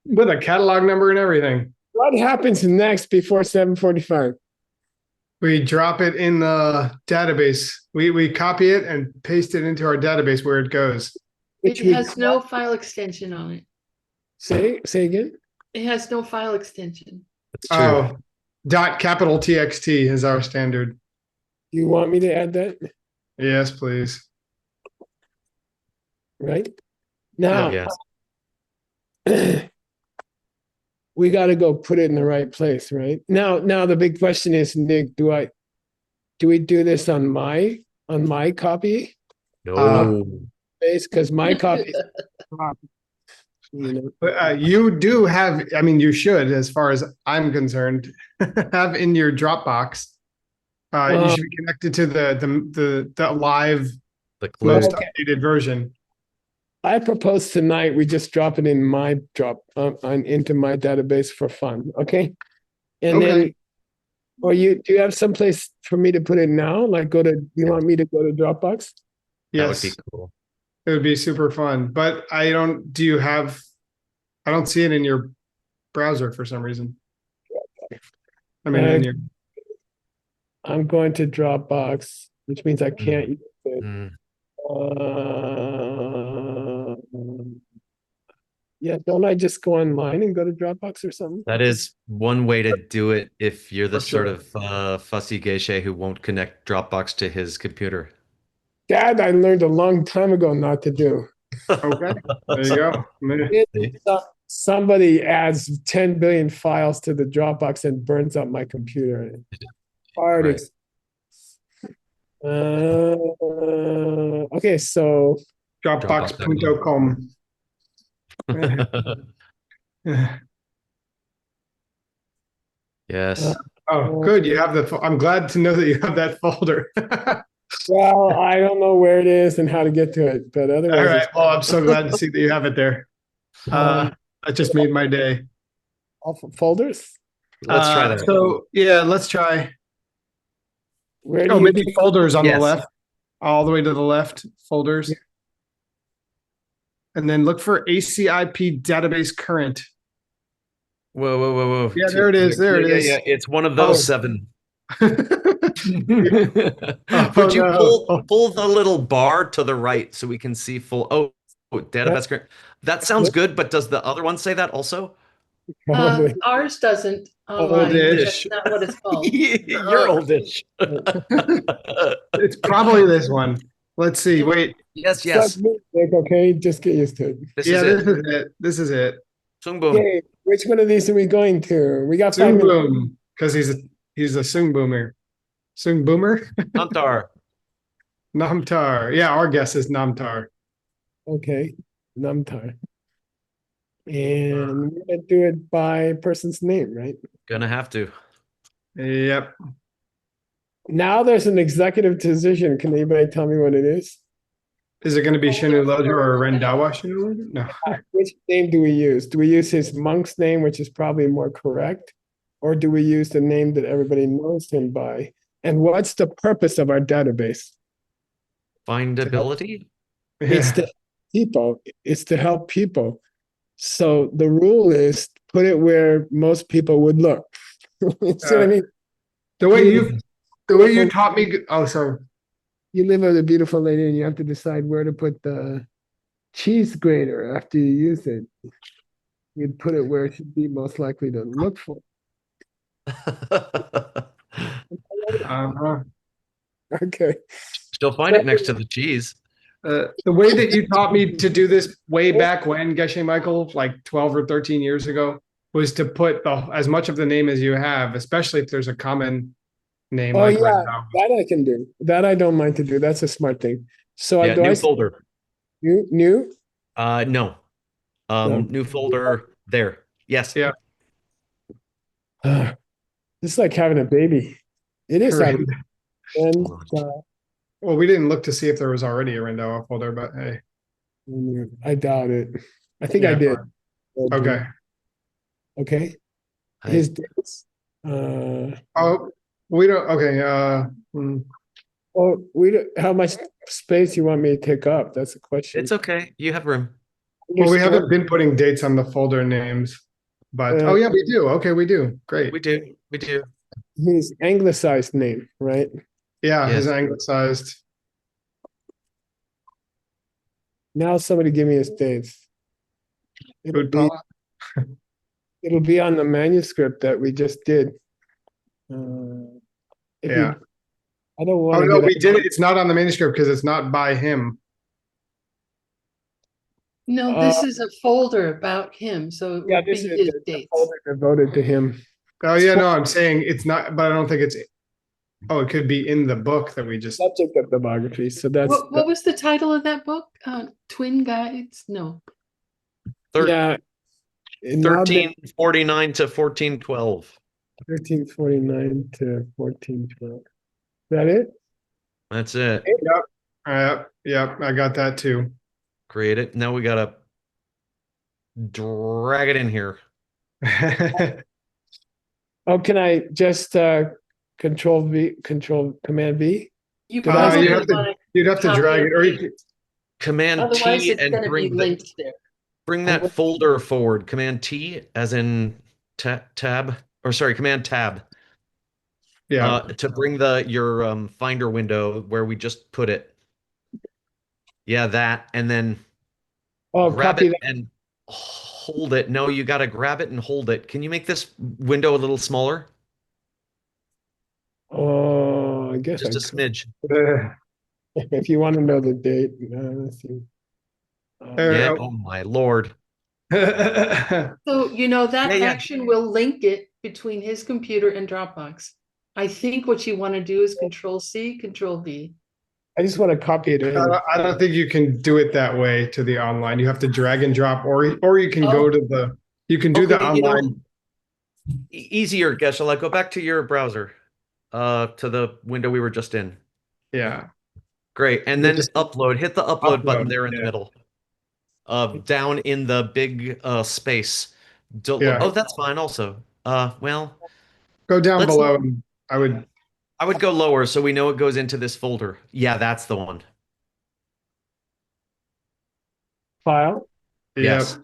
With a catalog number and everything. What happens next before 7:45? We drop it in the database. We copy it and paste it into our database where it goes. Which It we has no file extension on it. say again. It has no file extension. That's true. Oh, dot capital TXT is our standard. You want me to add that? Yes, please. Right now, Yes. we got to go put it in the right place. Right now, the big question is, Nick, do we do this on my copy No. base? Because my copy, you know, You do have, I mean, you should, as far as I'm concerned, have in your Dropbox. You should be connected to the live The most clue. updated version. I propose tonight we just drop it in my into my database for fun. Okay, and then. Okay. Or do you have someplace for me to put it now? Like you want me to go to Dropbox? That would be Yes, cool. it would be super fun. But I don't see it in your browser for some reason. I mean, in your, I'm going to Dropbox, which means I can't use it. Mm. Yeah, don't I just go online and go to Dropbox or something? That is one way to do it if you're the For sure. sort of fussy Geshe who won't connect Dropbox to his computer. That I learned a long time ago not to do. okay, there you go. See? Somebody adds 10 billion files to the Dropbox and burns up my computer. Hard Right. okay, so Dropbox.com. Yes. Oh, good. You have I'm glad to know that you have that folder. well, I don't know where it is and how to get to it, but otherwise, All right. Well, I'm so glad to see that you have it there. That just made my day. Folders. Let's try that. So yeah, let's try. Where do Oh, you maybe keep- folders on the Yes. left, all the way to the left, folders. Yeah. And then look for ACIP database current. Whoa. Yeah, there it is. There it is. Yeah. It's one of those Oh. 7. Oh, Would you no. pull the little bar to the right so we can see full? Oh, database current. That sounds good, but does the other one say that also? Probably. Ours doesn't online. Oldish. That's not what it's called. You're oldish. It's probably this one. Let's see. Wait. Yes. Suck me, Nick, okay, just get used to it. This Yeah, is this is it. This is it. Sung boom. Okay, which one of these are we going to? We got 5 Sung minutes. boom, because he's a Sung boomer. Sung boomer. Namtar. Namtar. Yeah, our guess is Namtar. Okay, Namtar. And we're gonna do it by person's name, right? Gonna have to. Yep. Now there's an executive decision. Can anybody tell me what it is? Is it going to be Shinu Loja or Rendawa Shinu Loja? No. Which name do we use? Do we use his monk's name, which is probably more correct? Or do we use the name that everybody knows him by? And what's the purpose of our database? Findability? It's to Yeah. people, it's to help people. So the rule is put it where most people would look. You see what I mean? The way You- you taught me. Oh, sorry. You live with a beautiful lady and you have to decide where to put the cheese grater after you use it. You'd put it where it should be most likely to look for. Uh-huh. Okay. Still find it next to the cheese. The way that you taught me to do this way back when, Geshe Michael, like 12 or 13 years ago, was to put as much of the name as you have, especially if there's a common name Oh like yeah, Rendawa. that I can do. That I don't mind to do. That's a smart thing. So Yeah, do I new say folder. new? No. No. New folder there. Yes. Yeah. This is like having a baby. It is having and Well, we didn't look to see if there was already a Rendawa folder, but hey. I doubt it. I think I Yeah, did. Okay. Okay. I- His dates. Oh, we don't. Okay. Well, we don't, how much space you want me to take up? That's the question. It's okay. You have room. Well, we haven't been putting dates on the folder names, but oh yeah, we do. Okay, we do. Great. We do. We do. His anglicized name, right? Yeah, his Yes. anglicized. Now somebody give me his dates. It'll Food be, Pala. it'll be on the manuscript that we just did. If Yeah. I don't Oh want to no, get we did it. It's not on the manuscript because it's not by him. No, this is a folder about him, so it yeah, would be this is his the dates. folder devoted to him. Oh yeah, no, I'm saying it's not, but I don't think it's. Oh, it could be in the book that we just. Subject of the biography. So that's What was the title of that book? Twin Guides? No. yeah. And now that 1349 to 1412. 1349 to 1412. Is that it? That's it. Yep, I got that too. Create it. Now we gotta drag it in here. Oh, can I just control command V? You Did I- probably you have to- want to, You'd have to Copy drag it, or you it. could, Command otherwise T it's and gonna be bring linked there. that folder forward. Command T as in tab, or sorry, Command Tab. yeah. To bring your Finder window where we just put it. Yeah, that, and then Oh, grab copy it that. and hold it. No, you got to grab it and hold it. Can you make this window a little smaller? Oh, I guess I Just a could. smidge. If you want to know the date, let's see. Yeah. Oh. Oh my Lord. So, that Yeah, yeah. action will link it between his computer and Dropbox. I think what you want to do is Control C, Control V. I just want to copy it in. I don't think you can do it that way to the online. You have to drag and drop, or you can go to the. You can do the Okay, you know, online. Easier, Geshe. Like, go back to your browser, to the window we were just in. Yeah. Great, and You then just- upload. Hit the upload button Upload, there in the yeah. middle. Down in the big space. Yeah. Oh, that's fine. Also, well, Go down let's. below. And I would go lower so we know it goes into this folder. Yeah, that's the one. File, Yes. Yep.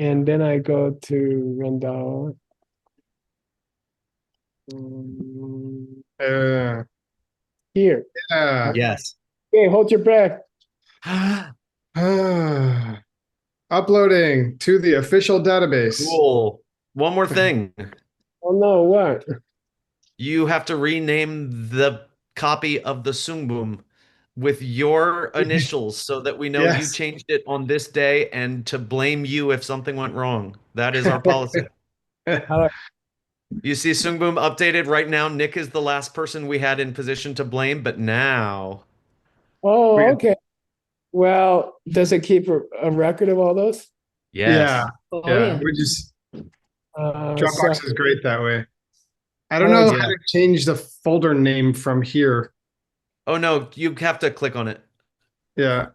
and then I go to rundown. Here. Yeah. Yes. Okay, hold your breath. Uploading to the official database. Cool. One more thing. Oh no, what? You have to rename the copy of the Sungbum with your initials so that we know you Yes. changed it on this day and to blame you if something went wrong. That is our policy. You see Sungbum updated right now. Nick is the last person we had in position to blame, but now Oh, We- okay. Well, does it keep a record of all those? Yes. Oh, Yeah, yeah. we just So Dropbox is great that way. I don't Oh, know yeah. how to change the folder name from here. Oh no, you have to click on it. Yeah,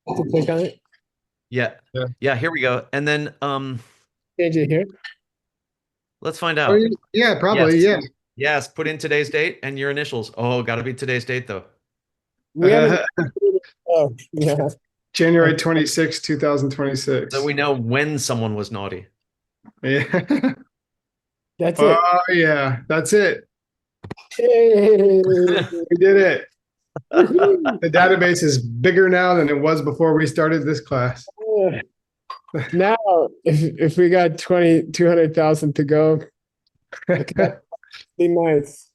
to click on it, Yeah. Yeah. Yeah, here we go. And then change it here. let's find oh, out. yeah, probably, Yes. yeah. Yes, put in today's date and your initials. Oh, gotta be today's date though. We haven't. Oh, yeah. January 26, So 2026. we know when someone was naughty. Yeah. That's it. Oh, yeah, that's it. Hey. We did it. The database is bigger now than it was before we started this class. Now, if we got 200,000 to go, be nice.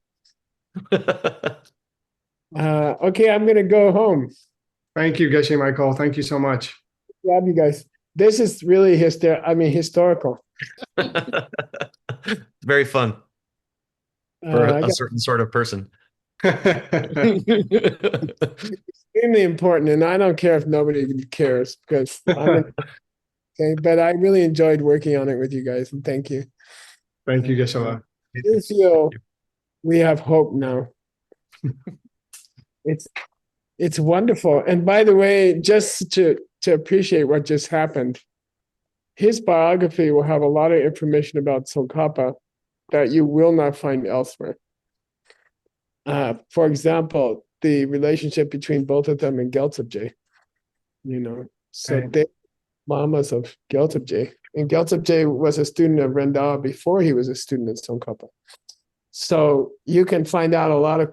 Okay, I'm gonna go home. Thank you, Geshe Michael. Thank you so much. Love you guys. This is really historical. Very fun for I a got certain sort of person. extremely important, and I don't care if nobody cares because I'm in, okay. But I really enjoyed working on it with you guys, and thank you. Thank you, Geshe. I do feel we have hope now. It's it's wonderful. And by the way, just to appreciate what just happened, his biography will have a lot of information about Tsongkhapa that you will not find elsewhere. For example, the relationship between both of them and Gyaltsabje, so Right. they mamas of Gyaltsabje. And Gyaltsabje was a student of Rendao before he was a student of Tsongkhapa. So you can find out a lot of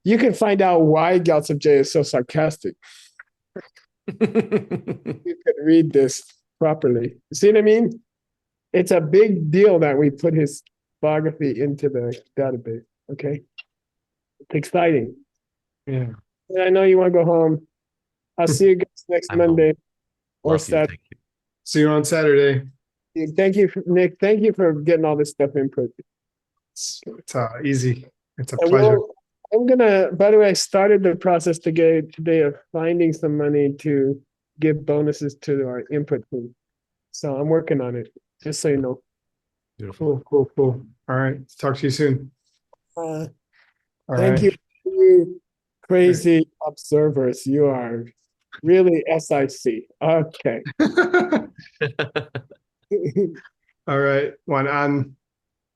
you can find out why Gyaltsabje is so sarcastic. You could read this properly. See what I mean? It's a big deal that we put his biography into the database. Okay. It's exciting. Yeah. And I know you want to go home. I'll see you guys next I'm home. Monday or Love you. Saturday. Thank you. See you on Saturday. Thank you, Nick. Thank you for getting all this stuff input. It's easy. It's a And pleasure. I'm gonna, by the way, I started the process today of finding some money to give bonuses to our input team. So I'm working on it, just so you know. Beautiful. Cool. All right. Talk to you soon. Uh, All Thank right. you crazy observers. You are really SIC. Okay. All right. One on.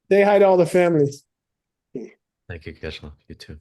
Say hi to all the families. Thank you, Geshe. You too.